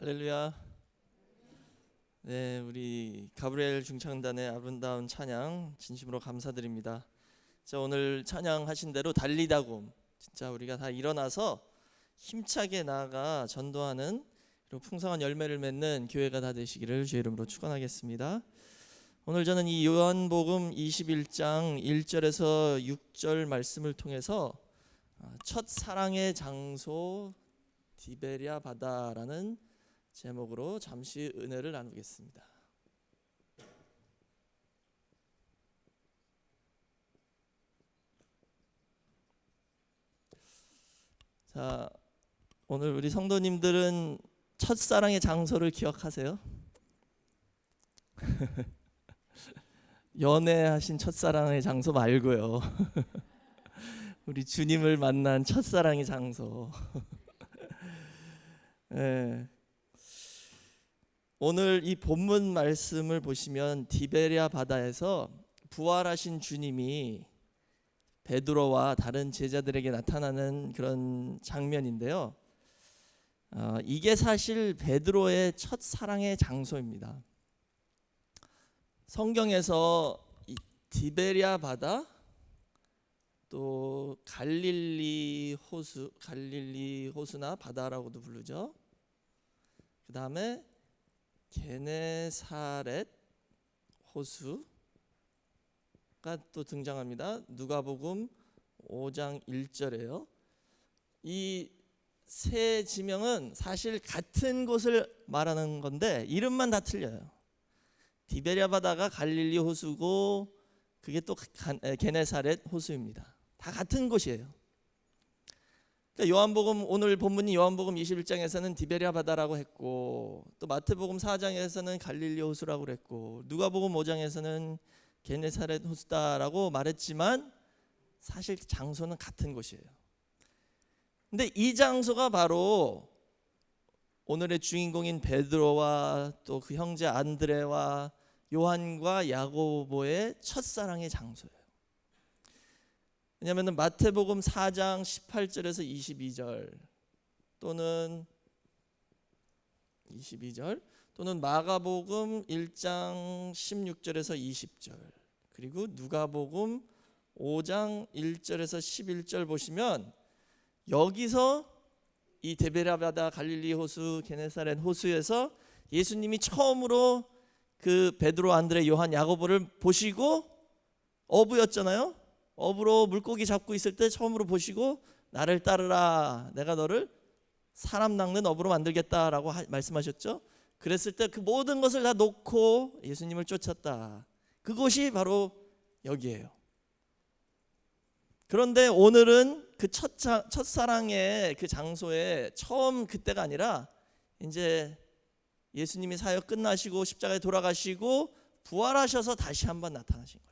할렐루야. 네, 우리 가브리엘 중창단의 아름다운 찬양 진심으로 감사드립니다. 자, 오늘 찬양하신 대로 달리다곰, 진짜 우리가 다 일어나서 힘차게 나아가 전도하는 그리고 풍성한 열매를 맺는 교회가 다 되시기를 주의 이름으로 축원하겠습니다. 오늘 저는 이 요한복음 21장 1절에서 6절 말씀을 통해서 첫 사랑의 장소 디베랴 바다라는 제목으로 잠시 은혜를 나누겠습니다. 자, 오늘 우리 성도님들은 첫사랑의 장소를 기억하세요? 연애하신 첫사랑의 장소 말고요. 우리 주님을 만난 첫사랑의 장소. 네. 오늘 이 본문 말씀을 보시면 디베랴 바다에서 부활하신 주님이 베드로와 다른 제자들에게 나타나는 그런 장면인데요. 이게 사실 베드로의 첫 사랑의 장소입니다. 성경에서 이 디베랴 바다, 또 갈릴리 호수나 바다라고도 부르죠. 그 다음에 게네사렛 호수가 또 등장합니다. 누가복음 5장 1절에요. 이 세 지명은 사실 같은 곳을 말하는 건데 이름만 다 틀려요. 디베랴 바다가 갈릴리 호수고 그게 또 게네사렛 호수입니다. 다 같은 곳이에요. 그러니까 요한복음, 오늘 본문이 요한복음 21장에서는 디베랴 바다라고 했고, 또 마태복음 4장에서는 갈릴리 호수라고 그랬고, 누가복음 5장에서는 게네사렛 호수다라고 말했지만 사실 장소는 같은 곳이에요. 근데 이 장소가 바로 오늘의 주인공인 베드로와 또 그 형제 안드레와 요한과 야고보의 첫사랑의 장소예요. 왜냐하면 마태복음 4장 18절에서 22절 또는 마가복음 1장 16절에서 20절, 그리고 누가복음 5장 1절에서 11절 보시면 여기서 이 디베랴 바다, 갈릴리 호수, 게네사렛 호수에서 예수님이 처음으로 그 베드로, 안드레, 요한, 야고보를 보시고 어부였잖아요. 어부로 물고기 잡고 있을 때 처음으로 보시고 나를 따르라, 내가 너를 사람 낚는 어부로 만들겠다라고 말씀하셨죠. 그랬을 때 그 모든 것을 다 놓고 예수님을 쫓았다. 그곳이 바로 여기예요. 그런데 오늘은 그 첫사랑의 그 장소에 처음 그때가 아니라 이제 예수님이 사역 끝나시고 십자가에 돌아가시고 부활하셔서 다시 한번 나타나신 거예요.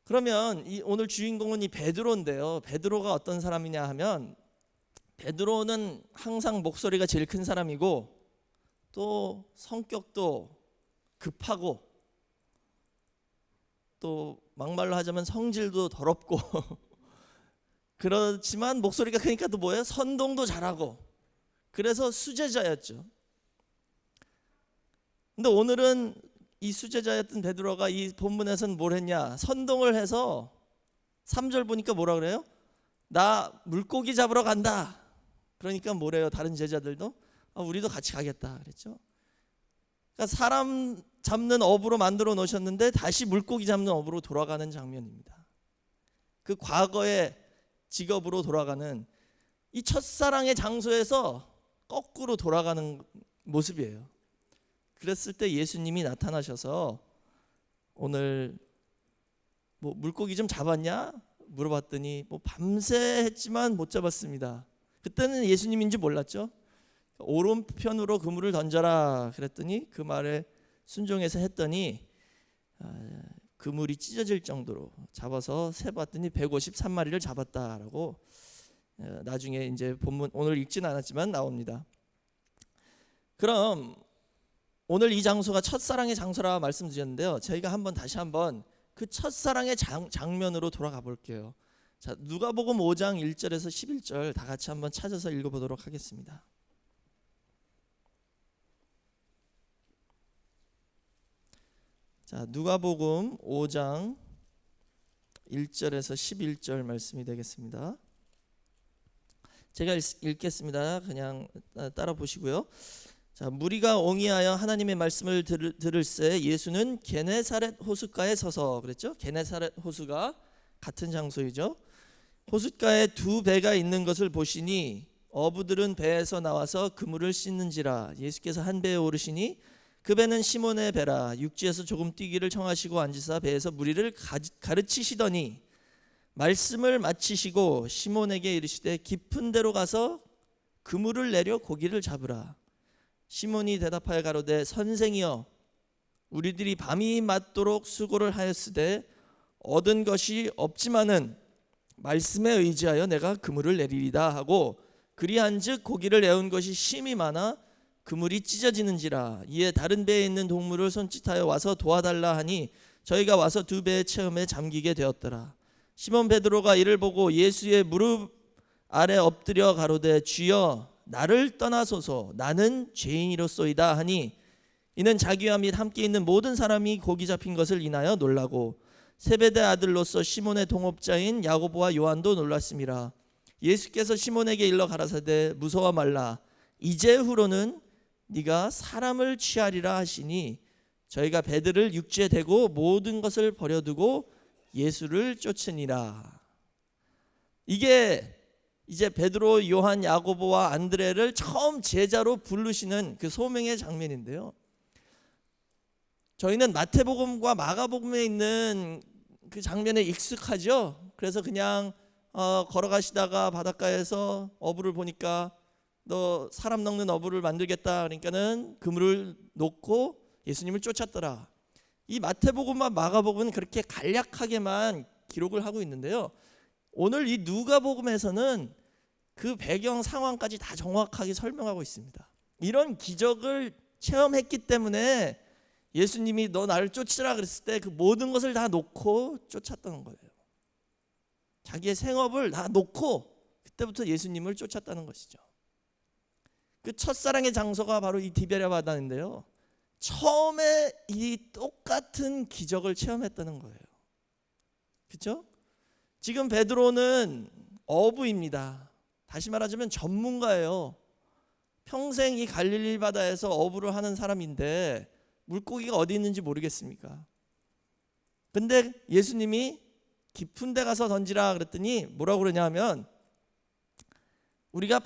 그러면 오늘 주인공은 이 베드로인데요. 베드로가 어떤 사람이냐 하면, 베드로는 항상 목소리가 제일 큰 사람이고 또 성격도 급하고 또 막말로 하자면 성질도 더럽고 그렇지만 목소리가 크니까 또 뭐예요? 선동도 잘하고, 그래서 수제자였죠. 근데 오늘은 이 수제자였던 베드로가 이 본문에서는 뭘 했냐? 선동을 해서 3절 보니까 뭐라 그래요? 나 물고기 잡으러 간다. 그러니까 뭐래요? 다른 제자들도 우리도 같이 가겠다 그랬죠. 그러니까 사람 잡는 어부로 만들어 놓으셨는데 다시 물고기 잡는 어부로 돌아가는 장면입니다. 그 과거의 직업으로 돌아가는, 이 첫사랑의 장소에서 거꾸로 돌아가는 모습이에요. 그랬을 때 예수님이 나타나셔서 오늘 뭐 물고기 좀 잡았냐 물어봤더니 뭐 밤새 했지만 못 잡았습니다. 그때는 예수님인지 몰랐죠. 오른편으로 그물을 던져라 그랬더니 그 말에 순종해서 했더니 그물이 찢어질 정도로 잡아서 세봤더니 153마리를 잡았다라고 나중에 이제 본문, 오늘 읽지는 않았지만 나옵니다. 그럼 오늘 이 장소가 첫사랑의 장소라 말씀드렸는데요. 저희가 다시 한번 그 첫사랑의 장면으로 돌아가 볼게요. 자, 누가복음 5장 1절에서 11절 다 같이 한번 찾아서 읽어보도록 하겠습니다. 자, 누가복음 5장 1절에서 11절 말씀이 되겠습니다. 제가 읽겠습니다. 그냥 따라 보시고요. 자, 무리가 옹이하여 하나님의 말씀을 들을새 예수는 게네사렛 호숫가에 서서, 그랬죠? 게네사렛 호수가 같은 장소이죠. 호숫가에 두 배가 있는 것을 보시니 어부들은 배에서 나와서 그물을 씻는지라. 예수께서 한 배에 오르시니 그 배는 시몬의 배라. 육지에서 조금 뛰기를 청하시고 앉으사 배에서 무리를 가르치시더니 말씀을 마치시고 시몬에게 이르시되 깊은 데로 가서 그물을 내려 고기를 잡으라. 시몬이 대답하여 가로되 선생이여 우리들이 밤이 맞도록 수고를 하였으되 얻은 것이 없지만은 말씀에 의지하여 내가 그물을 내리리다 하고 그리한즉 고기를 내온 것이 심히 많아 그물이 찢어지는지라. 이에 다른 배에 있는 동물을 손짓하여 와서 도와달라 하니 저희가 와서 두 배의 체험에 잠기게 되었더라. 시몬 베드로가 이를 보고 예수의 무릎 아래 엎드려 가로되 주여 나를 떠나소서 나는 죄인이로소이다 하니 이는 자기와 및 함께 있는 모든 사람이 고기 잡힌 것을 인하여 놀라고 세베대 아들로서 시몬의 동업자인 야고보와 요한도 놀랐음이라. 예수께서 시몬에게 일러 가라사대 무서워 말라 이제후로는 네가 사람을 취하리라 하시니 저희가 배들을 육지에 대고 모든 것을 버려두고 예수를 쫓으니라. 이게 이제 베드로, 요한, 야고보와 안드레를 처음 제자로 부르시는 그 소명의 장면인데요. 저희는 마태복음과 마가복음에 있는 그 장면에 익숙하죠. 그래서 그냥 걸어가시다가 바닷가에서 어부를 보니까 너 사람 낚는 어부를 만들겠다 그러니까는 그물을 놓고 예수님을 쫓았더라. 이 마태복음과 마가복음은 그렇게 간략하게만 기록을 하고 있는데요. 오늘 이 누가복음에서는 그 배경 상황까지 다 정확하게 설명하고 있습니다. 이런 기적을 체험했기 때문에 예수님이 너 나를 쫓으라 그랬을 때 그 모든 것을 다 놓고 쫓았다는 거예요. 자기의 생업을 다 놓고 그때부터 예수님을 쫓았다는 것이죠. 그 첫사랑의 장소가 바로 이 디베랴 바다인데요. 처음에 이 똑같은 기적을 체험했다는 거예요. 그렇죠? 지금 베드로는 어부입니다. 다시 말하자면 전문가예요. 평생 이 갈릴리 바다에서 어부를 하는 사람인데 물고기가 어디 있는지 모르겠습니까? 근데 예수님이 깊은 데 가서 던지라 그랬더니 뭐라고 그러냐면 우리가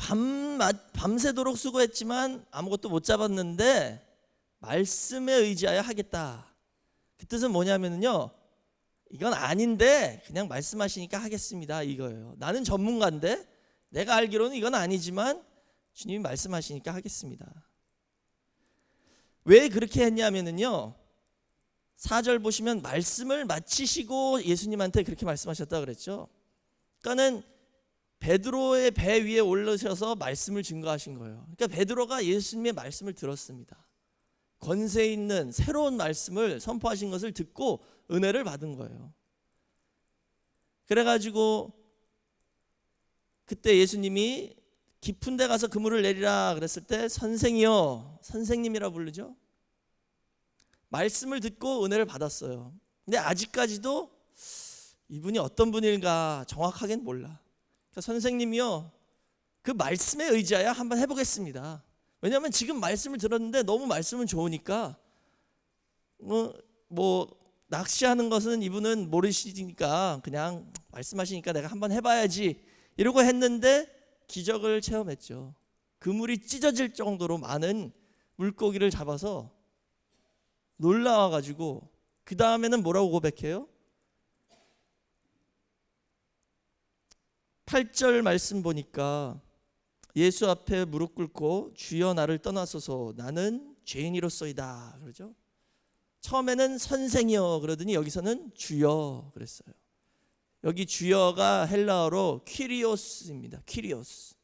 밤새도록 수고했지만 아무것도 못 잡았는데 말씀에 의지하여 하겠다. 그 뜻은 뭐냐면요, 이건 아닌데 그냥 말씀하시니까 하겠습니다 이거예요. 나는 전문가인데 내가 알기로는 이건 아니지만 주님이 말씀하시니까 하겠습니다. 왜 그렇게 했냐면요, 4절 보시면 말씀을 마치시고 예수님한테 그렇게 말씀하셨다 그랬죠. 그러니까는 베드로의 배 위에 올라셔서 말씀을 증거하신 거예요. 그러니까 베드로가 예수님의 말씀을 들었습니다. 권세 있는 새로운 말씀을 선포하신 것을 듣고 은혜를 받은 거예요. 그래가지고 그때 예수님이 깊은 데 가서 그물을 내리라 그랬을 때 선생이여, 선생님이라 부르죠. 말씀을 듣고 은혜를 받았어요. 근데 아직까지도 이분이 어떤 분일까 정확하게는 몰라. 그러니까 선생님이요, 그 말씀에 의지하여 한번 해보겠습니다. 왜냐하면 지금 말씀을 들었는데 너무 말씀은 좋으니까 뭐 낚시하는 것은 이분은 모르시니까 그냥 말씀하시니까 내가 한번 해봐야지 이러고 했는데 기적을 체험했죠. 그물이 찢어질 정도로 많은 물고기를 잡아서 놀라워가지고 그 다음에는 뭐라고 고백해요? 8절 말씀 보니까 예수 앞에 무릎 꿇고 주여 나를 떠나소서 나는 죄인이로소이다 그러죠. 처음에는 선생이여 그러더니 여기서는 주여 그랬어요. 여기 주여가 헬라어로 퀴리오스입니다. 퀴리오스.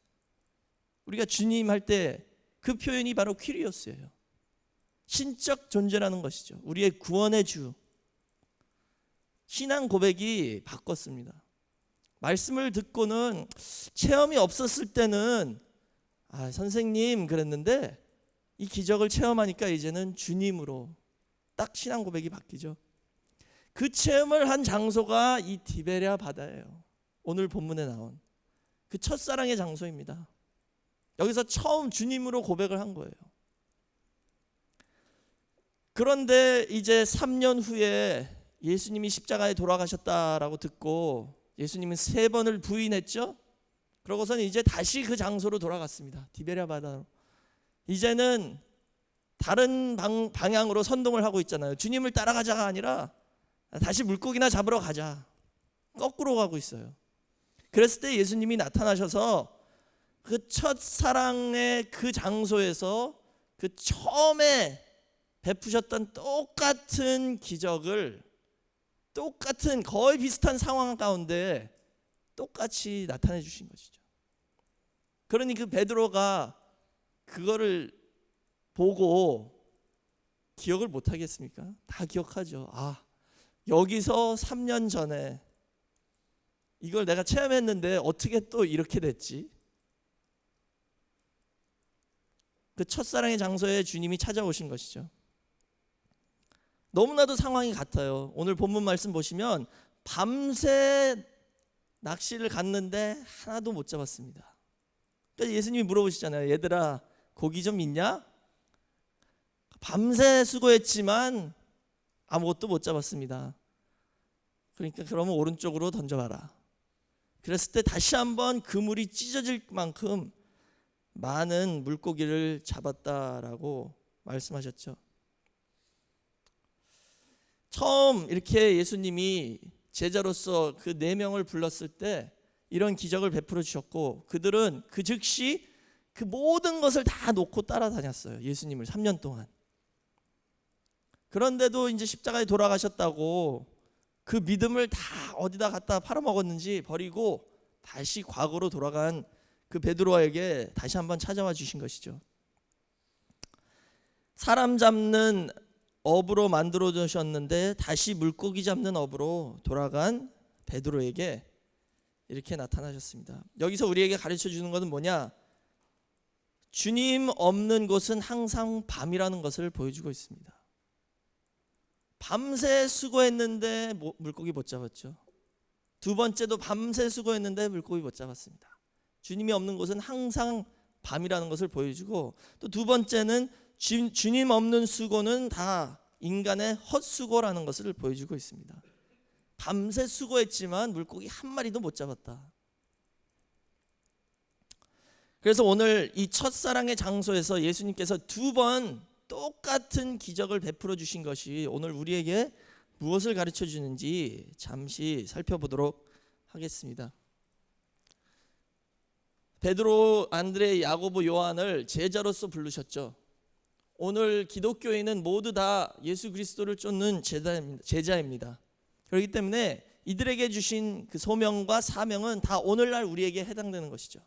우리가 주님 할 때 그 표현이 바로 퀴리오스예요. 신적 존재라는 것이죠. 우리의 구원의 주. 신앙 고백이 바꿨습니다. 말씀을 듣고는 체험이 없었을 때는 선생님 그랬는데 이 기적을 체험하니까 이제는 주님으로 딱 신앙 고백이 바뀌죠. 그 체험을 한 장소가 이 디베랴 바다예요. 오늘 본문에 나온 그 첫사랑의 장소입니다. 여기서 처음 주님으로 고백을 한 거예요. 그런데 이제 3년 후에 예수님이 십자가에 돌아가셨다라고 듣고 예수님은 3번을 부인했죠. 그러고서는 이제 다시 그 장소로 돌아갔습니다. 디베랴 바다로. 이제는 다른 방향으로 선동을 하고 있잖아요. 주님을 따라가자가 아니라 다시 물고기나 잡으러 가자. 거꾸로 가고 있어요. 그랬을 때 예수님이 나타나셔서 그 첫사랑의 그 장소에서 그 처음에 베푸셨던 똑같은 기적을 똑같은 거의 비슷한 상황 가운데 똑같이 나타내 주신 것이죠. 그러니 그 베드로가 그거를 보고 기억을 못 하겠습니까? 다 기억하죠. 아, 여기서 3년 전에 이걸 내가 체험했는데 어떻게 또 이렇게 됐지? 그 첫사랑의 장소에 주님이 찾아오신 것이죠. 너무나도 상황이 같아요. 오늘 본문 말씀 보시면 밤새 낚시를 갔는데 하나도 못 잡았습니다. 그래서 예수님이 물어보시잖아요. 얘들아, 고기 좀 있냐? 밤새 수고했지만 아무것도 못 잡았습니다. 그러니까 그러면 오른쪽으로 던져봐라. 그랬을 때 다시 한번 그물이 찢어질 만큼 많은 물고기를 잡았다라고 말씀하셨죠. 처음 이렇게 예수님이 제자로서 그 4명을 불렀을 때 이런 기적을 베풀어 주셨고 그들은 그 즉시 그 모든 것을 다 놓고 따라다녔어요. 예수님을 3년 동안. 그런데도 이제 십자가에 돌아가셨다고 그 믿음을 다 어디다 갖다 팔아먹었는지 버리고 다시 과거로 돌아간 그 베드로에게 다시 한번 찾아와 주신 것이죠. 사람 잡는 업으로 만들어 주셨는데 다시 물고기 잡는 업으로 돌아간 베드로에게 이렇게 나타나셨습니다. 여기서 우리에게 가르쳐 주는 것은 뭐냐? 주님 없는 곳은 항상 밤이라는 것을 보여주고 있습니다. 밤새 수고했는데 물고기 못 잡았죠. 두 번째도 밤새 수고했는데 물고기 못 잡았습니다. 주님이 없는 곳은 항상 밤이라는 것을 보여주고 또 두 번째는 주님 없는 수고는 다 인간의 헛수고라는 것을 보여주고 있습니다. 밤새 수고했지만 물고기 한 마리도 못 잡았다. 그래서 오늘 이 첫사랑의 장소에서 예수님께서 2번 똑같은 기적을 베풀어 주신 것이 오늘 우리에게 무엇을 가르쳐 주는지 잠시 살펴보도록 하겠습니다. 베드로, 안드레, 야고보, 요한을 제자로서 부르셨죠. 오늘 기독교인은 모두 다 예수 그리스도를 쫓는 제자입니다. 그렇기 때문에 이들에게 주신 그 소명과 사명은 다 오늘날 우리에게 해당되는 것이죠.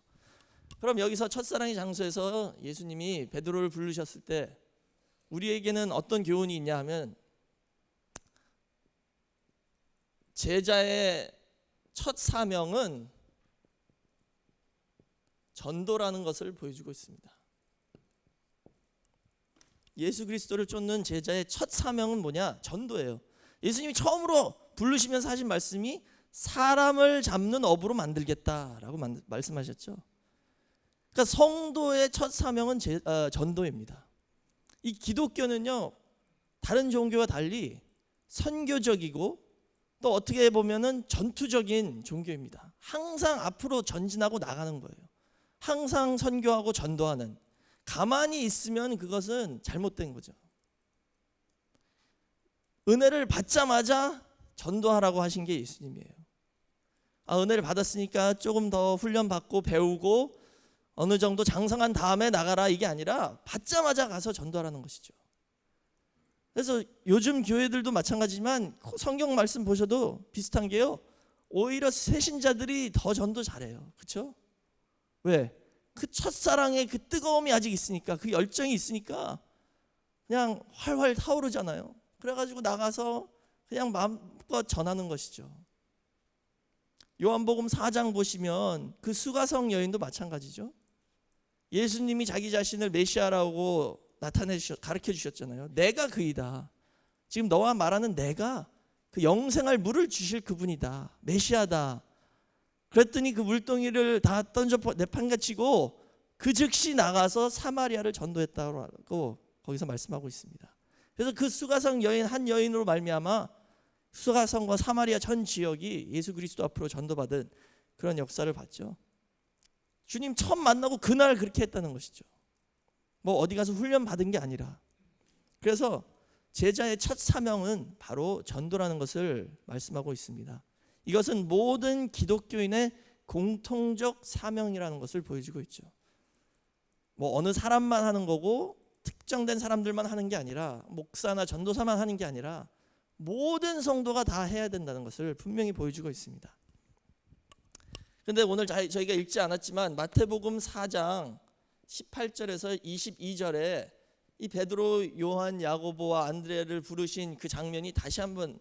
그럼 여기서 첫사랑의 장소에서 예수님이 베드로를 부르셨을 때 우리에게는 어떤 교훈이 있냐 하면 제자의 첫 사명은 전도라는 것을 보여주고 있습니다. 예수 그리스도를 쫓는 제자의 첫 사명은 뭐냐? 전도예요. 예수님이 처음으로 부르시면서 하신 말씀이 사람을 잡는 업으로 만들겠다라고 말씀하셨죠. 그러니까 성도의 첫 사명은 전도입니다. 이 기독교는요, 다른 종교와 달리 선교적이고 또 어떻게 보면은 전투적인 종교입니다. 항상 앞으로 전진하고 나가는 거예요. 항상 선교하고 전도하는. 가만히 있으면 그것은 잘못된 거죠. 은혜를 받자마자 전도하라고 하신 게 예수님이에요. 은혜를 받았으니까 조금 더 훈련받고 배우고 어느 정도 장성한 다음에 나가라, 이게 아니라 받자마자 가서 전도하라는 것이죠. 그래서 요즘 교회들도 마찬가지지만 성경 말씀 보셔도 비슷한 게요, 오히려 새신자들이 더 전도 잘해요. 그렇죠? 왜? 그 첫사랑의 그 뜨거움이 아직 있으니까, 그 열정이 있으니까 그냥 활활 타오르잖아요. 그래가지고 나가서 그냥 마음껏 전하는 것이죠. 요한복음 4장 보시면 그 수가성 여인도 마찬가지죠. 예수님이 자기 자신을 메시아라고 가르쳐 주셨잖아요. 내가 그이다. 지금 너와 말하는 내가 그 영생할 물을 주실 그분이다. 메시아다. 그랬더니 그 물동이를 다 던져 내팽개치고 그 즉시 나가서 사마리아를 전도했다고 거기서 말씀하고 있습니다. 그래서 그 수가성 여인 한 여인으로 말미암아 수가성과 사마리아 전 지역이 예수 그리스도 앞으로 전도받은 그런 역사를 봤죠. 주님 처음 만나고 그날 그렇게 했다는 것이죠. 뭐 어디 가서 훈련 받은 게 아니라. 그래서 제자의 첫 사명은 바로 전도라는 것을 말씀하고 있습니다. 이것은 모든 기독교인의 공통적 사명이라는 것을 보여주고 있죠. 뭐 어느 사람만 하는 거고 특정된 사람들만 하는 게 아니라 목사나 전도사만 하는 게 아니라 모든 성도가 다 해야 된다는 것을 분명히 보여주고 있습니다. 그런데 오늘 저희가 읽지 않았지만 마태복음 4장 18절에서 22절에 이 베드로, 요한, 야고보와 안드레를 부르신 그 장면이 다시 한번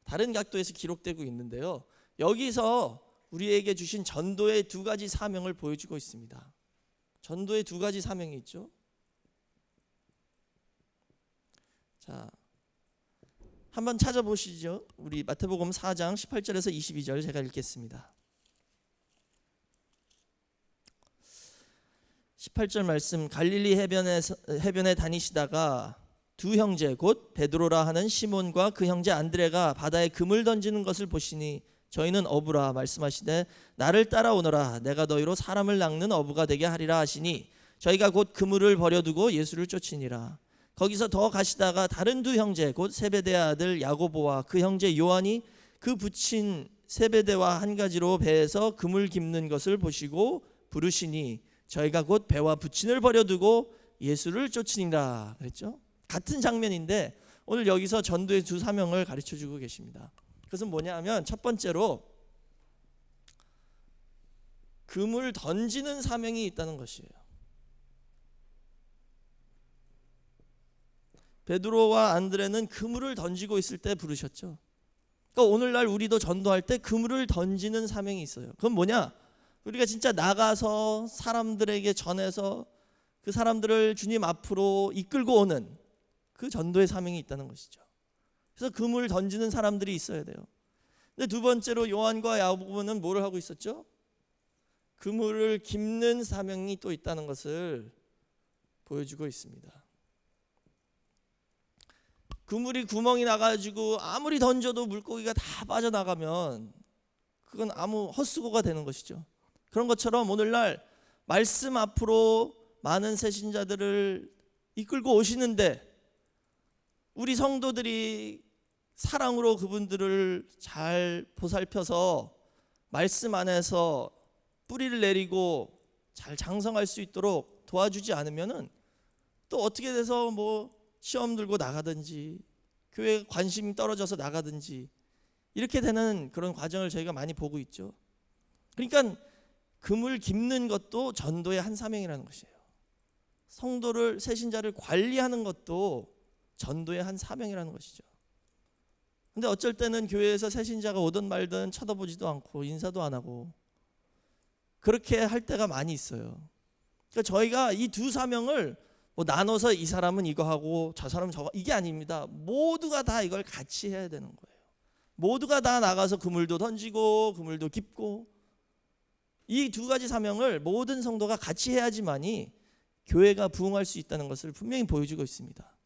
다른 각도에서 기록되고 있는데요. 여기서 우리에게 주신 전도의 두 가지 사명을 보여주고 있습니다. 전도의 두 가지 사명이 있죠. 자, 한번 찾아보시죠. 우리 마태복음 4장 18절에서 22절 제가 읽겠습니다. 18절 말씀. 갈릴리 해변에 다니시다가 두 형제 곧 베드로라 하는 시몬과 그 형제 안드레가 바다에 그물 던지는 것을 보시니 저희는 어부라 말씀하시되 나를 따라오너라 내가 너희로 사람을 낚는 어부가 되게 하리라 하시니 저희가 곧 그물을 버려두고 예수를 쫓으니라. 거기서 더 가시다가 다른 두 형제 곧 세베대의 아들 야고보와 그 형제 요한이 그 붙인 세베대와 한 가지로 배에서 그물 깁는 것을 보시고 부르시니 저희가 곧 배와 부친을 버려두고 예수를 쫓으니라 그랬죠. 같은 장면인데 오늘 여기서 전도의 두 사명을 가르쳐주고 계십니다. 그것은 뭐냐 하면 첫 번째로 그물 던지는 사명이 있다는 것이에요. 베드로와 안드레는 그물을 던지고 있을 때 부르셨죠. 그러니까 오늘날 우리도 전도할 때 그물을 던지는 사명이 있어요. 그건 뭐냐? 우리가 진짜 나가서 사람들에게 전해서 그 사람들을 주님 앞으로 이끌고 오는 그 전도의 사명이 있다는 것이죠. 그래서 그물을 던지는 사람들이 있어야 돼요. 근데 두 번째로 요한과 야고보는 뭐를 하고 있었죠? 그물을 깁는 사명이 또 있다는 것을 보여주고 있습니다. 그물이 구멍이 나가지고 아무리 던져도 물고기가 다 빠져나가면 그건 아무 헛수고가 되는 것이죠. 그런 것처럼 오늘날 말씀 앞으로 많은 새신자들을 이끌고 오시는데 우리 성도들이 사랑으로 그분들을 잘 보살펴서 말씀 안에서 뿌리를 내리고 잘 장성할 수 있도록 도와주지 않으면은 또 어떻게 돼서 뭐 시험 들고 나가든지 교회에 관심이 떨어져서 나가든지 이렇게 되는 그런 과정을 저희가 많이 보고 있죠. 그러니까 그물 깁는 것도 전도의 한 사명이라는 것이에요. 성도를 새신자를 관리하는 것도 전도의 한 사명이라는 것이죠. 근데 어쩔 때는 교회에서 새신자가 오든 말든 쳐다보지도 않고 인사도 안 하고 그렇게 할 때가 많이 있어요. 그러니까 저희가 이 두 사명을 뭐 나눠서 이 사람은 이거 하고 저 사람은 저거 이게 아닙니다. 모두가 다 이걸 같이 해야 되는 거예요. 모두가 다 나가서 그물도 던지고 그물도 깁고 이 두 가지 사명을 모든 성도가 같이 해야지만이 교회가 부흥할 수 있다는 것을 분명히 보여주고 있습니다.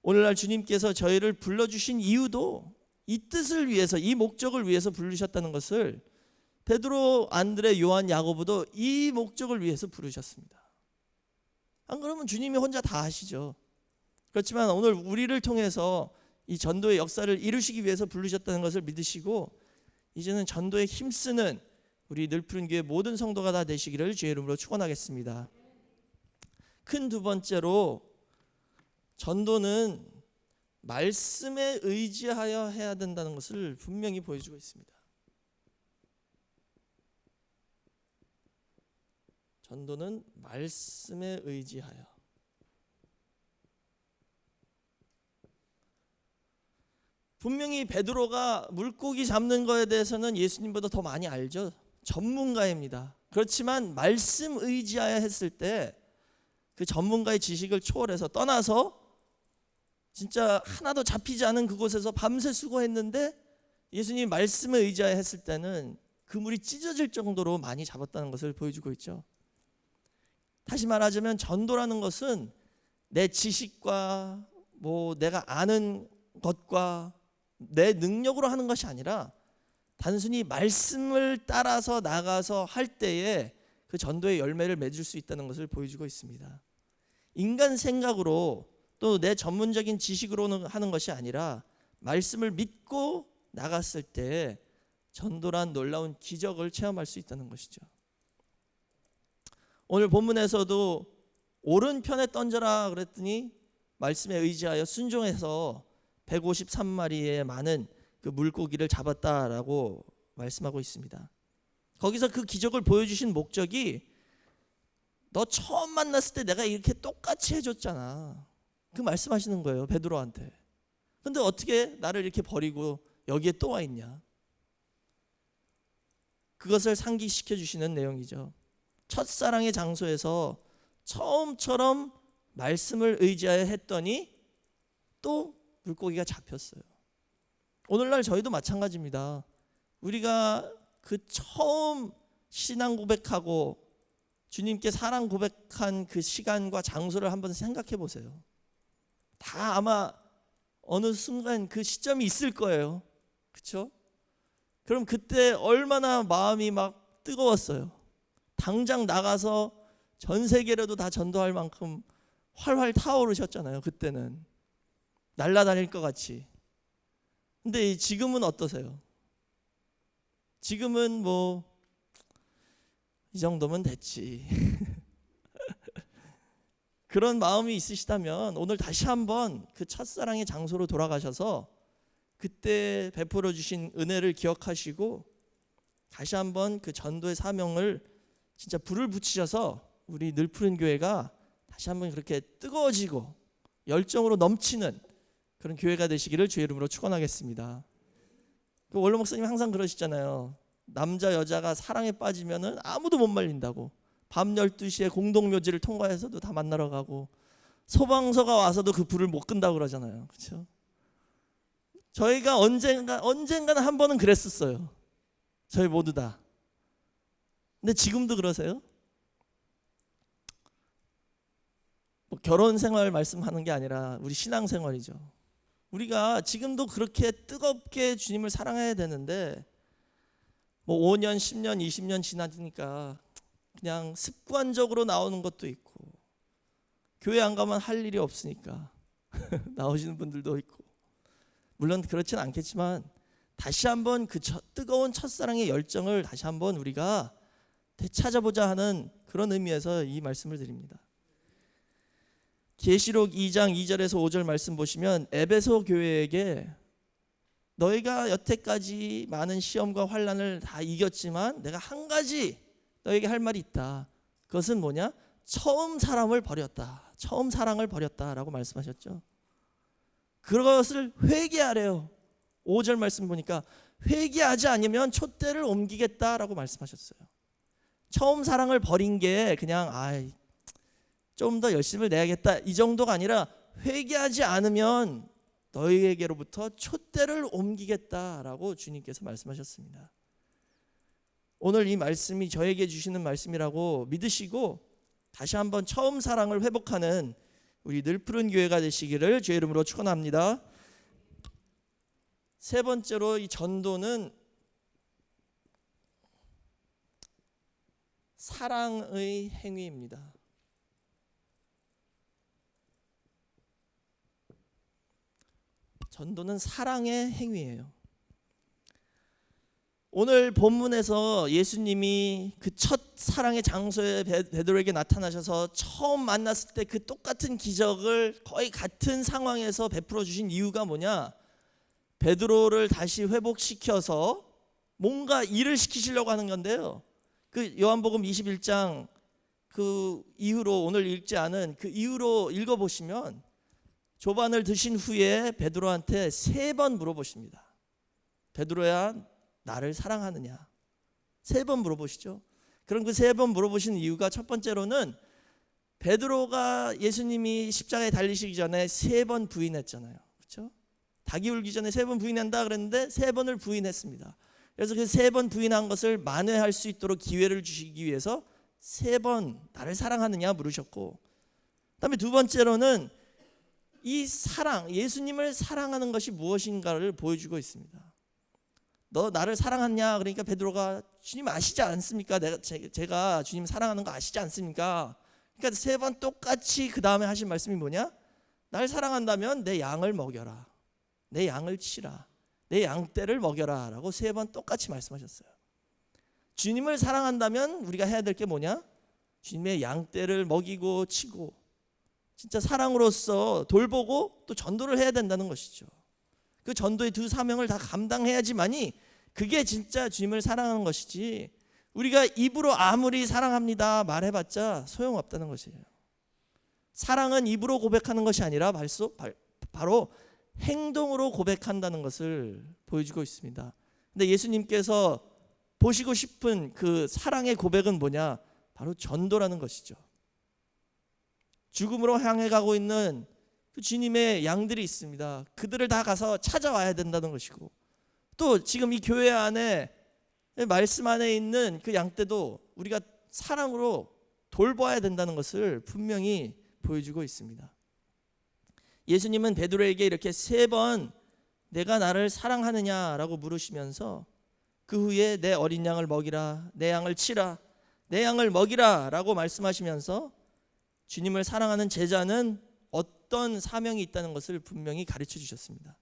오늘날 주님께서 저희를 불러주신 이유도 이 뜻을 위해서 이 목적을 위해서 부르셨다는 것을 베드로, 안드레, 요한, 야고보도 이 목적을 위해서 부르셨습니다. 안 그러면 주님이 혼자 다 하시죠. 그렇지만 오늘 우리를 통해서 이 전도의 역사를 이루시기 위해서 부르셨다는 것을 믿으시고 이제는 전도에 힘쓰는 우리 늘푸른 교회 모든 성도가 다 되시기를 주의 이름으로 축원하겠습니다. 큰 두 번째로 전도는 말씀에 의지하여 해야 된다는 것을 분명히 보여주고 있습니다. 전도는 말씀에 의지하여. 분명히 베드로가 물고기 잡는 거에 대해서는 예수님보다 더 많이 알죠. 전문가입니다. 그렇지만 말씀 의지하여 했을 때 그 전문가의 지식을 초월해서 떠나서 진짜 하나도 잡히지 않은 그곳에서 밤새 수고했는데 예수님이 말씀에 의지하여 했을 때는 그물이 찢어질 정도로 많이 잡았다는 것을 보여주고 있죠. 다시 말하자면 전도라는 것은 내 지식과 내가 아는 것과 내 능력으로 하는 것이 아니라 단순히 말씀을 따라서 나가서 할 때에 그 전도의 열매를 맺을 수 있다는 것을 보여주고 있습니다. 인간 생각으로 또 내 전문적인 지식으로는 하는 것이 아니라 말씀을 믿고 나갔을 때 전도란 놀라운 기적을 체험할 수 있다는 것이죠. 오늘 본문에서도 오른편에 던져라 그랬더니 말씀에 의지하여 순종해서 153마리의 많은 그 물고기를 잡았다라고 말씀하고 있습니다. 거기서 그 기적을 보여주신 목적이 너 처음 만났을 때 내가 이렇게 똑같이 해줬잖아. 그 말씀하시는 거예요, 베드로한테. 근데 어떻게 나를 이렇게 버리고 여기에 또 와 있냐. 그것을 상기시켜 주시는 내용이죠. 첫사랑의 장소에서 처음처럼 말씀을 의지하여 했더니 또 물고기가 잡혔어요. 오늘날 저희도 마찬가지입니다. 우리가 그 처음 신앙 고백하고 주님께 사랑 고백한 그 시간과 장소를 한번 생각해 보세요. 다 아마 어느 순간 그 시점이 있을 거예요. 그렇죠? 그럼 그때 얼마나 마음이 막 뜨거웠어요. 당장 나가서 전 세계로도 다 전도할 만큼 활활 타오르셨잖아요. 그때는 날아다닐 것 같이. 근데 지금은 어떠세요? 지금은 이 정도면 됐지. 그런 마음이 있으시다면 오늘 다시 한번 그 첫사랑의 장소로 돌아가셔서 그때 베풀어 주신 은혜를 기억하시고 다시 한번 그 전도의 사명을 진짜 불을 붙이셔서 우리 늘푸른 교회가 다시 한번 그렇게 뜨거워지고 열정으로 넘치는 그런 교회가 되시기를 주의 이름으로 축원하겠습니다. 그 원로 목사님 항상 그러시잖아요. 남자 여자가 사랑에 빠지면은 아무도 못 말린다고. 밤 12시에 공동묘지를 통과해서도 다 만나러 가고 소방서가 와서도 그 불을 못 끈다고 그러잖아요. 그렇죠? 저희가 언젠가는 한 번은 그랬었어요. 저희 모두 다. 근데 지금도 그러세요? 결혼 생활 말씀하는 게 아니라 우리 신앙 생활이죠. 우리가 지금도 그렇게 뜨겁게 주님을 사랑해야 되는데 5년, 10년, 20년 지나니까 그냥 습관적으로 나오는 것도 있고 교회 안 가면 할 일이 없으니까 나오시는 분들도 있고 물론 그렇진 않겠지만 다시 한번 그 뜨거운 첫사랑의 열정을 다시 한번 우리가 되찾아보자 하는 그런 의미에서 이 말씀을 드립니다. 계시록 2장 2절에서 5절 말씀 보시면 에베소 교회에게 너희가 여태까지 많은 시험과 환난을 다 이겼지만 내가 한 가지 너에게 할 말이 있다. 그것은 뭐냐? 처음 사랑을 버렸다. 처음 사랑을 버렸다라고 말씀하셨죠. 그것을 회개하래요. 5절 말씀 보니까 회개하지 않으면 촛대를 옮기겠다라고 말씀하셨어요. 처음 사랑을 버린 게 그냥 좀 더 열심을 내야겠다 이 정도가 아니라 회개하지 않으면 너희에게로부터 촛대를 옮기겠다라고 주님께서 말씀하셨습니다. 오늘 이 말씀이 저에게 주시는 말씀이라고 믿으시고 다시 한번 처음 사랑을 회복하는 우리 늘푸른 교회가 되시기를 주의 이름으로 축원합니다. 세 번째로 이 전도는 사랑의 행위입니다. 전도는 사랑의 행위예요. 오늘 본문에서 예수님이 그 첫 사랑의 장소에 베드로에게 나타나셔서 처음 만났을 때 그 똑같은 기적을 거의 같은 상황에서 베풀어 주신 이유가 뭐냐? 베드로를 다시 회복시켜서 뭔가 일을 시키시려고 하는 건데요. 그 요한복음 21장 그 이후로 오늘 읽지 않은 그 이후로 읽어보시면 조반을 드신 후에 베드로한테 3번 물어보십니다. 베드로야 나를 사랑하느냐? 3번 물어보시죠. 그럼 그 3번 물어보신 이유가 첫 번째로는 베드로가 예수님이 십자가에 달리시기 전에 3번 부인했잖아요. 그렇죠? 닭이 울기 전에 3번 부인한다 그랬는데 3번을 부인했습니다. 그래서 그 3번 부인한 것을 만회할 수 있도록 기회를 주시기 위해서 3번 나를 사랑하느냐 물으셨고, 그다음에 두 번째로는 이 사랑, 예수님을 사랑하는 것이 무엇인가를 보여주고 있습니다. 너 나를 사랑하냐? 그러니까 베드로가 주님 아시지 않습니까? 제가 주님 사랑하는 거 아시지 않습니까? 그러니까 3번 똑같이 그 다음에 하신 말씀이 뭐냐? 날 사랑한다면 내 양을 먹여라, 내 양을 치라, 내 양떼를 먹여라 라고 3번 똑같이 말씀하셨어요. 주님을 사랑한다면 우리가 해야 될 게 뭐냐? 주님의 양떼를 먹이고 치고 진짜 사랑으로서 돌보고 또 전도를 해야 된다는 것이죠. 그 전도의 두 사명을 다 감당해야지만이 그게 진짜 주님을 사랑하는 것이지, 우리가 입으로 아무리 사랑합니다 말해봤자 소용없다는 것이에요. 사랑은 입으로 고백하는 것이 아니라 바로 행동으로 고백한다는 것을 보여주고 있습니다. 근데 예수님께서 보시고 싶은 그 사랑의 고백은 뭐냐? 바로 전도라는 것이죠. 죽음으로 향해 가고 있는 그 주님의 양들이 있습니다. 그들을 다 가서 찾아와야 된다는 것이고, 또 지금 이 교회 안에 말씀 안에 있는 그 양떼도 우리가 사랑으로 돌봐야 된다는 것을 분명히 보여주고 있습니다. 예수님은 베드로에게 이렇게 3번 내가 나를 사랑하느냐라고 물으시면서 그 후에 내 어린 양을 먹이라, 내 양을 치라, 내 양을 먹이라 라고 말씀하시면서 주님을 사랑하는 제자는 어떤 사명이 있다는 것을 분명히 가르쳐 주셨습니다.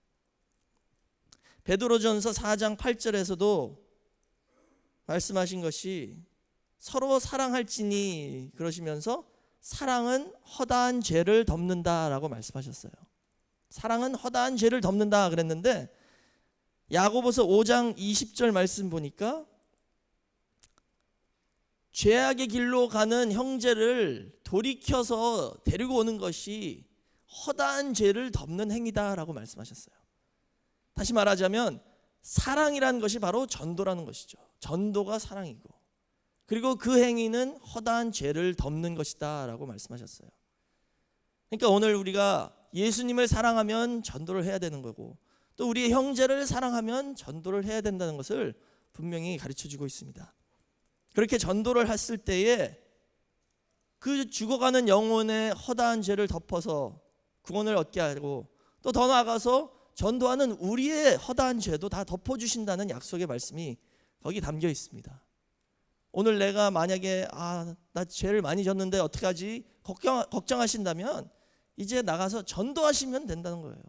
베드로전서 4장 8절에서도 말씀하신 것이 서로 사랑할지니 그러시면서 사랑은 허다한 죄를 덮는다라고 말씀하셨어요. 사랑은 허다한 죄를 덮는다 그랬는데, 야고보서 5장 20절 말씀 보니까 죄악의 길로 가는 형제를 돌이켜서 데리고 오는 것이 허다한 죄를 덮는 행위다라고 말씀하셨어요. 다시 말하자면 사랑이라는 것이 바로 전도라는 것이죠. 전도가 사랑이고, 그리고 그 행위는 허다한 죄를 덮는 것이다 라고 말씀하셨어요. 그러니까 오늘 우리가 예수님을 사랑하면 전도를 해야 되는 거고, 또 우리의 형제를 사랑하면 전도를 해야 된다는 것을 분명히 가르쳐주고 있습니다. 그렇게 전도를 했을 때에 그 죽어가는 영혼의 허다한 죄를 덮어서 구원을 얻게 하고, 또 더 나아가서 전도하는 우리의 허다한 죄도 다 덮어주신다는 약속의 말씀이 거기 담겨 있습니다. 오늘 내가 만약에 나 죄를 많이 졌는데 어떡하지 걱정하신다면 이제 나가서 전도하시면 된다는 거예요.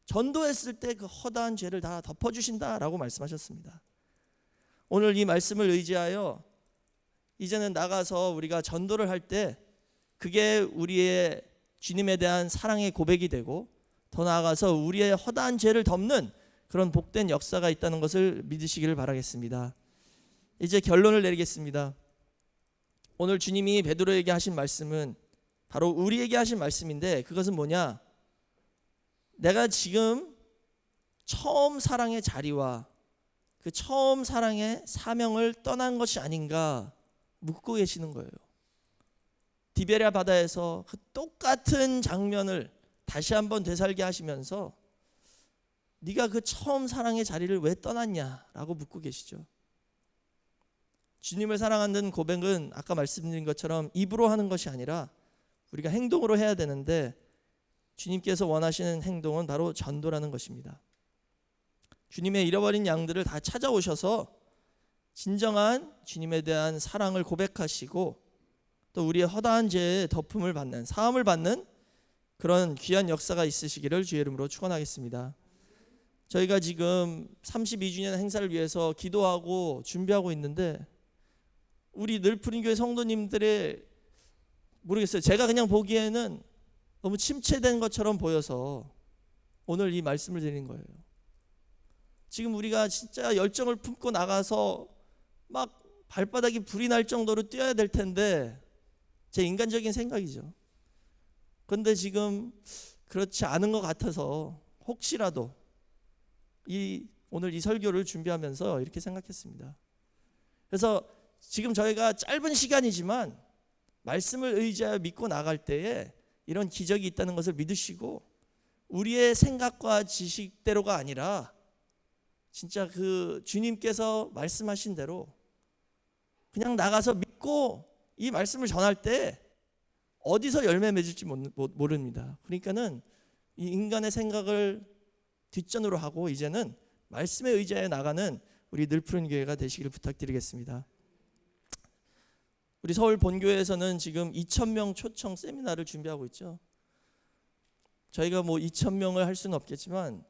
전도했을 때 그 허다한 죄를 다 덮어주신다라고 말씀하셨습니다. 오늘 이 말씀을 의지하여 이제는 나가서 우리가 전도를 할 때 그게 우리의 주님에 대한 사랑의 고백이 되고, 더 나아가서 우리의 허다한 죄를 덮는 그런 복된 역사가 있다는 것을 믿으시기를 바라겠습니다. 이제 결론을 내리겠습니다. 오늘 주님이 베드로에게 하신 말씀은 바로 우리에게 하신 말씀인데, 그것은 뭐냐? 내가 지금 처음 사랑의 자리와 그 처음 사랑의 사명을 떠난 것이 아닌가 묻고 계시는 거예요. 디베랴 바다에서 그 똑같은 장면을 다시 한번 되살게 하시면서 네가 그 처음 사랑의 자리를 왜 떠났냐라고 묻고 계시죠. 주님을 사랑하는 고백은 아까 말씀드린 것처럼 입으로 하는 것이 아니라 우리가 행동으로 해야 되는데, 주님께서 원하시는 행동은 바로 전도라는 것입니다. 주님의 잃어버린 양들을 다 찾아오셔서 진정한 주님에 대한 사랑을 고백하시고, 또 우리의 허다한 죄의 덮음을 받는, 사함을 받는 그런 귀한 역사가 있으시기를 주의 이름으로 축원하겠습니다. 저희가 지금 32주년 행사를 위해서 기도하고 준비하고 있는데, 우리 늘푸린교회 성도님들의 모르겠어요. 제가 그냥 보기에는 너무 침체된 것처럼 보여서 오늘 이 말씀을 드리는 거예요. 지금 우리가 진짜 열정을 품고 나가서 막 발바닥이 불이 날 정도로 뛰어야 될 텐데, 제 인간적인 생각이죠. 그런데 지금 그렇지 않은 것 같아서 혹시라도 오늘 이 설교를 준비하면서 이렇게 생각했습니다. 그래서 지금 저희가 짧은 시간이지만 말씀을 의지하여 믿고 나갈 때에 이런 기적이 있다는 것을 믿으시고 우리의 생각과 지식대로가 아니라 진짜 그 주님께서 말씀하신 대로 그냥 나가서 믿고 이 말씀을 전할 때 어디서 열매 맺을지 모릅니다. 그러니까는 이 인간의 생각을 뒷전으로 하고 이제는 말씀에 의지하여 나가는 우리 늘푸른 교회가 되시길 부탁드리겠습니다. 우리 서울 본교회에서는 지금 2,000명 초청 세미나를 준비하고 있죠. 저희가 뭐 2,000명을 할 수는 없겠지만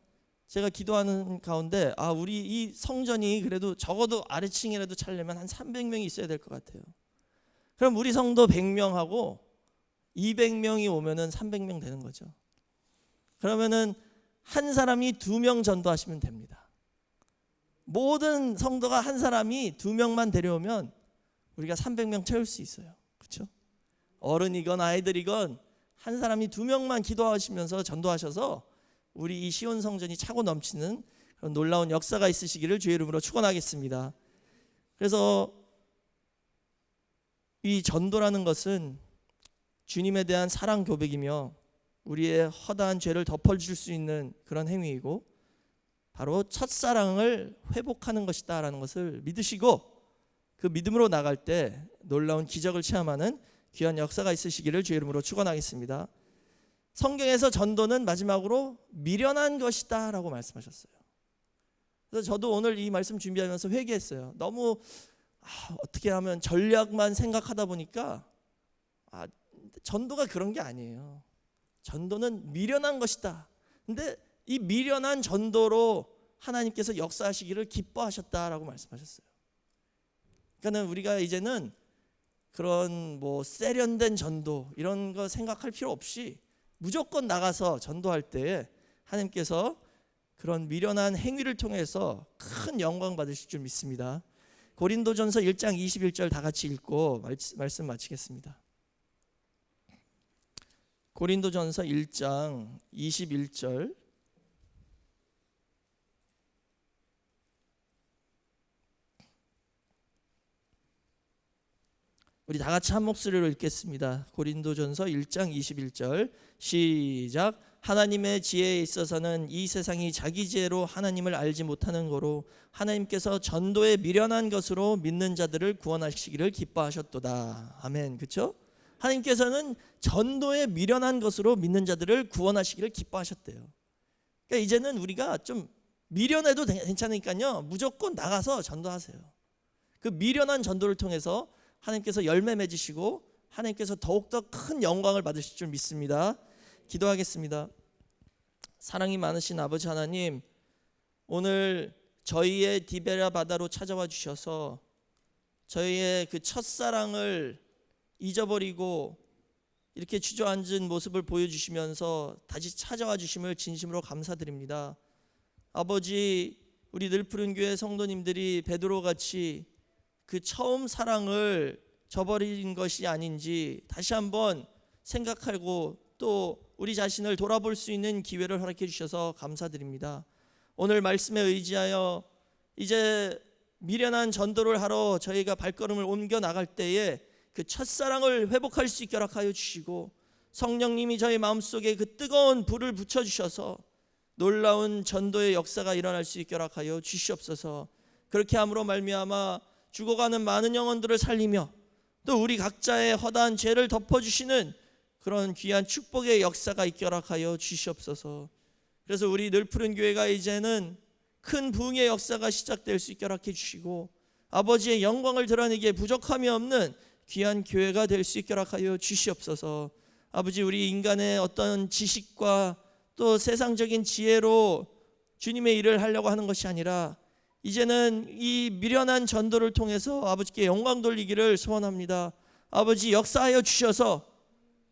제가 기도하는 가운데 우리 이 성전이 그래도 적어도 아래층이라도 차려면 한 300명이 있어야 될 것 같아요. 그럼 우리 성도 100명하고 200명이 오면은 300명 되는 거죠. 그러면은 한 사람이 2명 전도하시면 됩니다. 모든 성도가 한 사람이 2명만 데려오면 우리가 300명 채울 수 있어요. 그렇죠? 어른이건 아이들이건 한 사람이 2명만 기도하시면서 전도하셔서 우리 이 시온 성전이 차고 넘치는 그런 놀라운 역사가 있으시기를 주의 이름으로 축원하겠습니다. 그래서 이 전도라는 것은 주님에 대한 사랑 고백이며 우리의 허다한 죄를 덮어줄 수 있는 그런 행위이고 바로 첫사랑을 회복하는 것이다 라는 것을 믿으시고 그 믿음으로 나갈 때 놀라운 기적을 체험하는 귀한 역사가 있으시기를 주의 이름으로 축원하겠습니다. 성경에서 전도는 마지막으로 미련한 것이다 라고 말씀하셨어요. 그래서 저도 오늘 이 말씀 준비하면서 회개했어요. 너무 어떻게 하면 전략만 생각하다 보니까 전도가 그런 게 아니에요. 전도는 미련한 것이다. 근데 이 미련한 전도로 하나님께서 역사하시기를 기뻐하셨다라고 말씀하셨어요. 그러니까 우리가 이제는 그런 뭐 세련된 전도 이런 거 생각할 필요 없이 무조건 나가서 전도할 때에 하나님께서 그런 미련한 행위를 통해서 큰 영광 받으실 줄 믿습니다. 고린도전서 1장 21절 다 같이 읽고 말씀 마치겠습니다. 고린도전서 1장 21절 우리 다 같이 한 목소리로 읽겠습니다. 고린도전서 1장 21절 시작. 하나님의 지혜에 있어서는 이 세상이 자기 지혜로 하나님을 알지 못하는 거로 하나님께서 전도에 미련한 것으로 믿는 자들을 구원하시기를 기뻐하셨도다. 아멘. 그렇죠? 하나님께서는 전도에 미련한 것으로 믿는 자들을 구원하시기를 기뻐하셨대요. 그러니까 이제는 우리가 좀 미련해도 괜찮으니까요. 무조건 나가서 전도하세요. 그 미련한 전도를 통해서 하나님께서 열매 맺으시고 하나님께서 더욱더 큰 영광을 받으실 줄 믿습니다. 기도하겠습니다. 사랑이 많으신 아버지 하나님, 오늘 저희의 디베라 바다로 찾아와 주셔서 저희의 그 첫사랑을 잊어버리고 이렇게 주저앉은 모습을 보여주시면서 다시 찾아와 주심을 진심으로 감사드립니다. 아버지, 우리 늘푸른 교회 성도님들이 베드로같이 그 처음 사랑을 저버린 것이 아닌지 다시 한번 생각하고 또 우리 자신을 돌아볼 수 있는 기회를 허락해 주셔서 감사드립니다. 오늘 말씀에 의지하여 이제 미련한 전도를 하러 저희가 발걸음을 옮겨 나갈 때에 그 첫사랑을 회복할 수 있게 허락하여 주시고 성령님이 저희 마음속에 그 뜨거운 불을 붙여주셔서 놀라운 전도의 역사가 일어날 수 있게 허락하여 주시옵소서. 그렇게 함으로 말미암아 죽어가는 많은 영혼들을 살리며 또 우리 각자의 허다한 죄를 덮어주시는 그런 귀한 축복의 역사가 있게 허락하여 주시옵소서. 그래서 우리 늘푸른 교회가 이제는 큰 부흥의 역사가 시작될 수 있게 허락해 주시고 아버지의 영광을 드러내기에 부족함이 없는 귀한 교회가 될 수 있게 허락하여 주시옵소서. 아버지, 우리 인간의 어떤 지식과 또 세상적인 지혜로 주님의 일을 하려고 하는 것이 아니라 이제는 이 미련한 전도를 통해서 아버지께 영광 돌리기를 소원합니다. 아버지, 역사하여 주셔서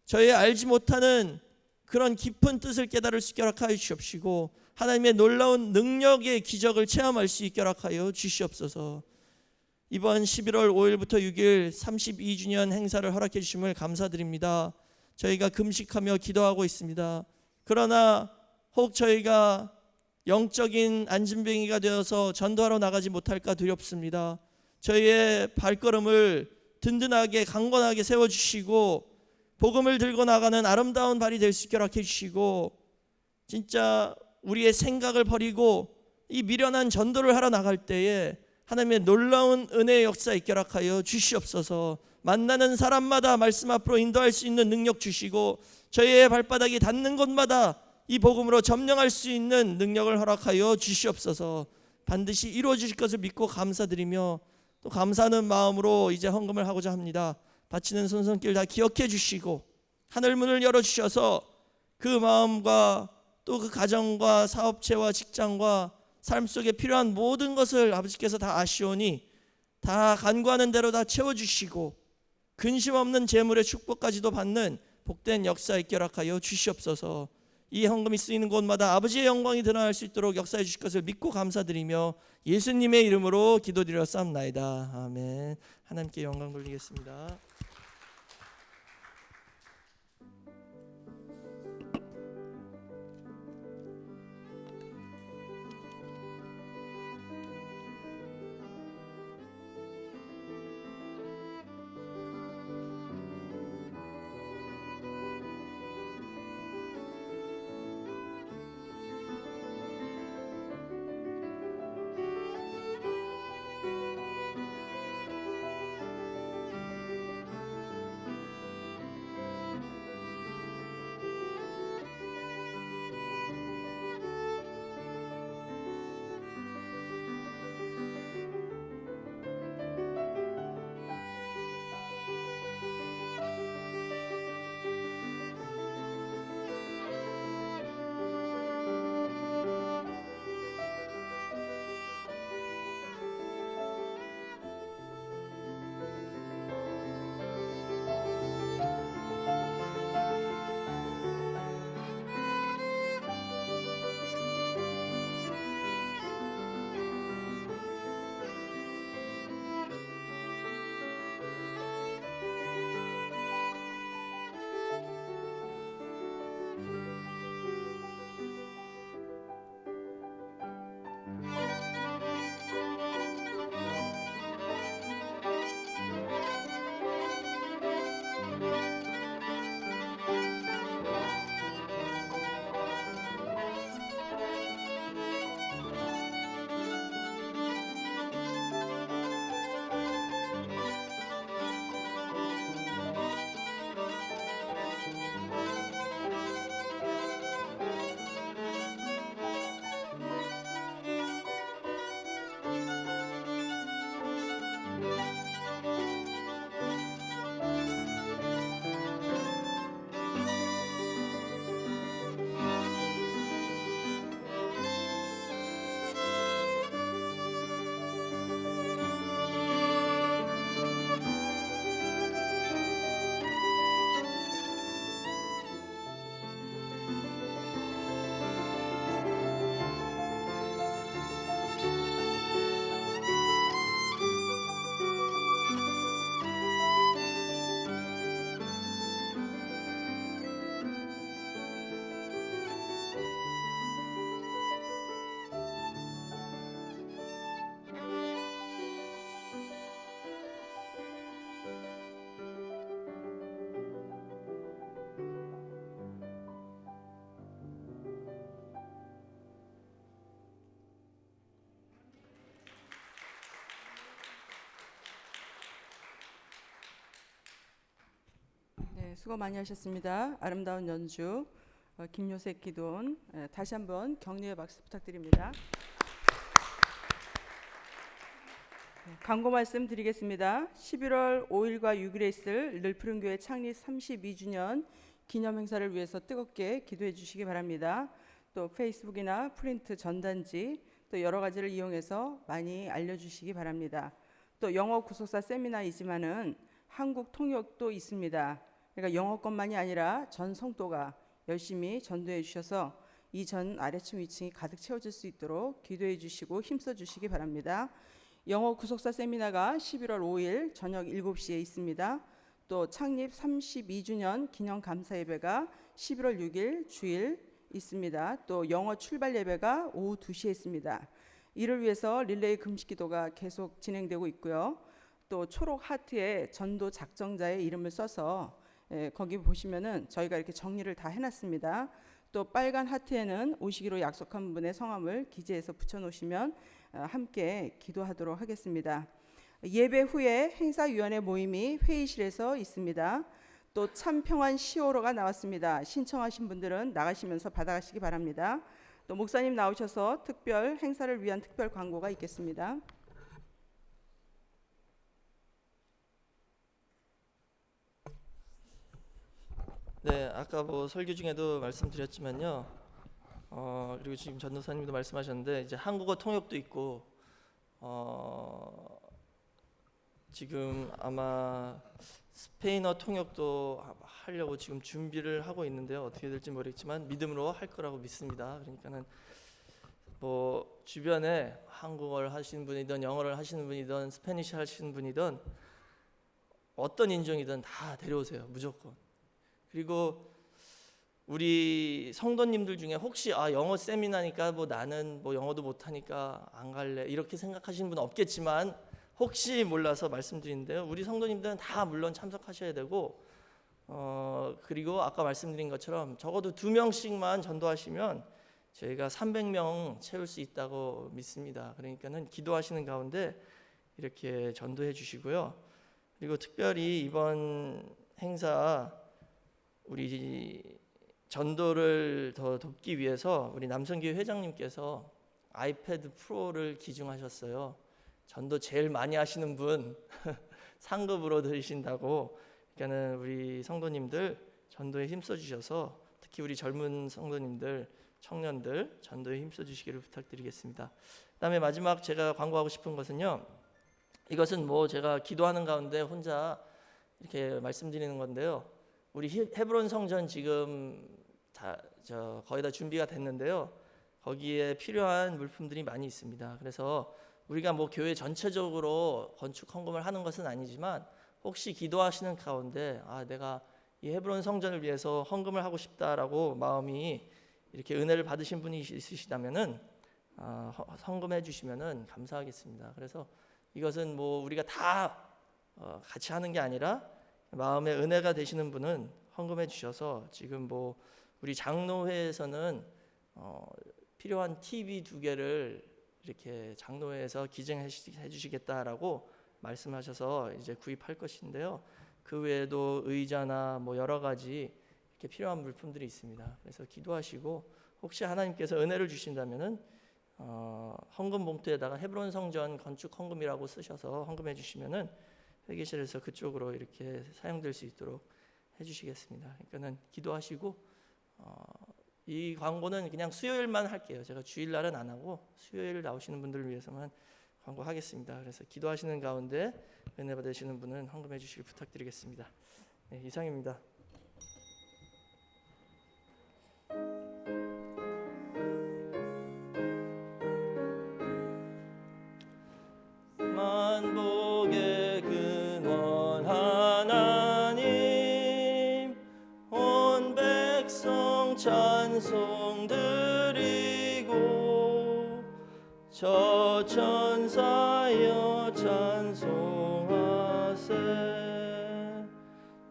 저희 알지 못하는 그런 깊은 뜻을 깨달을 수 있게 허락하여 주시옵시고 하나님의 놀라운 능력의 기적을 체험할 수 있게 허락하여 주시옵소서. 이번 11월 5일부터 6일 32주년 행사를 허락해 주심을 감사드립니다. 저희가 금식하며 기도하고 있습니다. 그러나 혹 저희가 영적인 안진뱅이가 되어서 전도하러 나가지 못할까 두렵습니다. 저희의 발걸음을 든든하게 강건하게 세워주시고 복음을 들고 나가는 아름다운 발이 될 수 있게 허락해 주시고 진짜 우리의 생각을 버리고 이 미련한 전도를 하러 나갈 때에 하나님의 놀라운 은혜의 역사 있게 허락하여 주시옵소서. 만나는 사람마다 말씀 앞으로 인도할 수 있는 능력 주시고 저희의 발바닥이 닿는 곳마다 이 복음으로 점령할 수 있는 능력을 허락하여 주시옵소서. 반드시 이루어 주실 것을 믿고 감사드리며 또 감사하는 마음으로 이제 헌금을 하고자 합니다. 바치는 손손길 다 기억해 주시고 하늘문을 열어주셔서 그 마음과 또 그 가정과 사업체와 직장과 삶 속에 필요한 모든 것을 아버지께서 다 아시오니 다 간구하는 대로 다 채워주시고 근심 없는 재물의 축복까지도 받는 복된 역사 있게 허락하여 주시옵소서. 이 헌금이 쓰이는 곳마다 아버지의 영광이 드러날 수 있도록 역사해 주실 것을 믿고 감사드리며 예수님의 이름으로 기도드렸사옵나이다. 아멘. 하나님께 영광 돌리겠습니다. 수고 많이 하셨습니다. 아름다운 연주 김요셉 기도원, 다시 한번 격려의 박수 부탁드립니다. 광고 말씀 드리겠습니다. 11월 5일과 6일에 있을 늘푸른교회 창립 32주년 기념 행사를 위해서 뜨겁게 기도해 주시기 바랍니다. 또 페이스북이나 프린트 전단지 또 여러 가지를 이용해서 많이 알려주시기 바랍니다. 또 영어 구속사 세미나이지만은 한국 통역도 있습니다. 그러니까 영어권만이 아니라 전 성도가 열심히 전도해 주셔서 이 전 아래층 위층이 가득 채워질 수 있도록 기도해 주시고 힘써 주시기 바랍니다. 영어 구속사 세미나가 11월 5일 저녁 7시에 있습니다. 또 창립 32주년 기념 감사 예배가 11월 6일 주일 있습니다. 또 영어 출발 예배가 오후 2시에 있습니다. 이를 위해서 릴레이 금식 기도가 계속 진행되고 있고요. 또 초록 하트에 전도 작정자의 이름을 써서 거기 보시면은 저희가 이렇게 정리를 다 해놨습니다. 또 빨간 하트에는 오시기로 약속한 분의 성함을 기재해서 붙여놓으시면 함께 기도하도록 하겠습니다. 예배 후에 행사위원회 모임이 회의실에서 있습니다. 또 참평안 시오로가 나왔습니다. 신청하신 분들은 나가시면서 받아가시기 바랍니다. 또 목사님 나오셔서 특별 행사를 위한 특별 광고가 있겠습니다. 네, 아까 뭐 설교 중에도 말씀드렸지만요. 그리고 지금 전도사님도 말씀하셨는데 이제 한국어 통역도 있고 지금 아마 스페인어 통역도 하려고 지금 준비를 하고 있는데요. 어떻게 될지 모르겠지만 믿음으로 할 거라고 믿습니다. 그러니까는 뭐 주변에 한국어를 하시는 분이든 영어를 하시는 분이든 스페니시 하시는 분이든 어떤 인종이든 다 데려오세요. 무조건. 그리고 우리 성도님들 중에 혹시 영어 세미나니까 뭐 나는 뭐 영어도 못하니까 안 갈래 이렇게 생각하시는 분 없겠지만 혹시 몰라서 말씀드리는데요. 우리 성도님들은 다 물론 참석하셔야 되고 그리고 아까 말씀드린 것처럼 적어도 2명씩만 전도하시면 저희가 300명 채울 수 있다고 믿습니다. 그러니까는 기도하시는 가운데 이렇게 전도해 주시고요. 그리고 특별히 이번 행사 우리 전도를 더 돕기 위해서 우리 남성교회 회장님께서 아이패드 프로를 기증하셨어요. 전도 제일 많이 하시는 분 상급으로 드리신다고. 그러니까는 우리 성도님들 전도에 힘써 주셔서 특히 우리 젊은 성도님들, 청년들 전도에 힘써 주시기를 부탁드리겠습니다. 그다음에 마지막 제가 광고하고 싶은 것은요. 이것은 뭐 제가 기도하는 가운데 혼자 이렇게 말씀드리는 건데요. 우리 헤브론 성전 지금 거의 다 준비가 됐는데요. 거기에 필요한 물품들이 많이 있습니다. 그래서 우리가 뭐 교회 전체적으로 건축 헌금을 하는 것은 아니지만 혹시 기도하시는 가운데 내가 이 헤브론 성전을 위해서 헌금을 하고 싶다라고 마음이 이렇게 은혜를 받으신 분이 있으시다면은 헌금해 주시면은 감사하겠습니다. 그래서 이것은 뭐 우리가 다 같이 하는 게 아니라 마음에 은혜가 되시는 분은 헌금해 주셔서 지금 뭐 우리 장로회에서는 필요한 TV 2개를 이렇게 장로회에서 기증해 주시겠다라고 말씀하셔서 이제 구입할 것인데요. 그 외에도 의자나 뭐 여러 가지 이렇게 필요한 물품들이 있습니다. 그래서 기도하시고 혹시 하나님께서 은혜를 주신다면은 헌금 봉투에다가 헤브론 성전 건축 헌금이라고 쓰셔서 헌금해 주시면은 회계실에서 그쪽으로 이렇게 사용될 수 있도록 해주시겠습니다. 그러니까는 기도하시고 이 광고는 그냥 수요일만 할게요. 제가 주일날은 안 하고 수요일 나오시는 분들을 위해서만 광고하겠습니다. 그래서 기도하시는 가운데 은혜 받으시는 분은 헌금해 주시길 부탁드리겠습니다. 네, 이상입니다. 만복의 근원 하나님 온 백성 찬송 드리고 저 천사여 찬송하세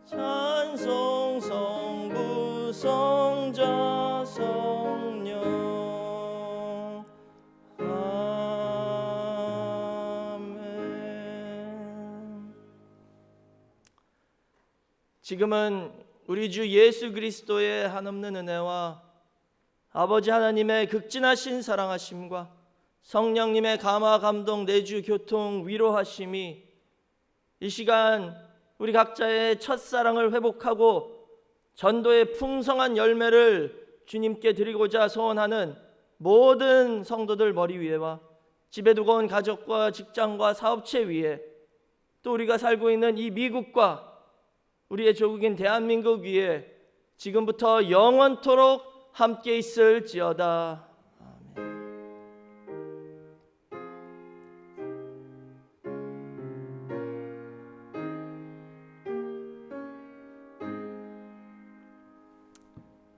찬송 성부 성자 성령 아멘. 지금은 우리 주 예수 그리스도의 한없는 은혜와 아버지 하나님의 극진하신 사랑하심과 성령님의 감화 감동 내주 교통 위로하심이 이 시간 우리 각자의 첫사랑을 회복하고 전도의 풍성한 열매를 주님께 드리고자 소원하는 모든 성도들 머리 위에와 집에 두고 온 가족과 직장과 사업체 위에 또 우리가 살고 있는 이 미국과 우리의 조국인 대한민국 위에 지금부터 영원토록 함께 있을지어다.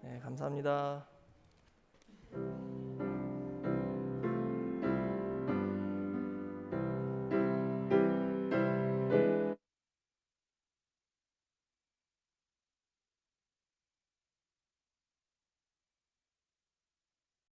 네, 감사합니다.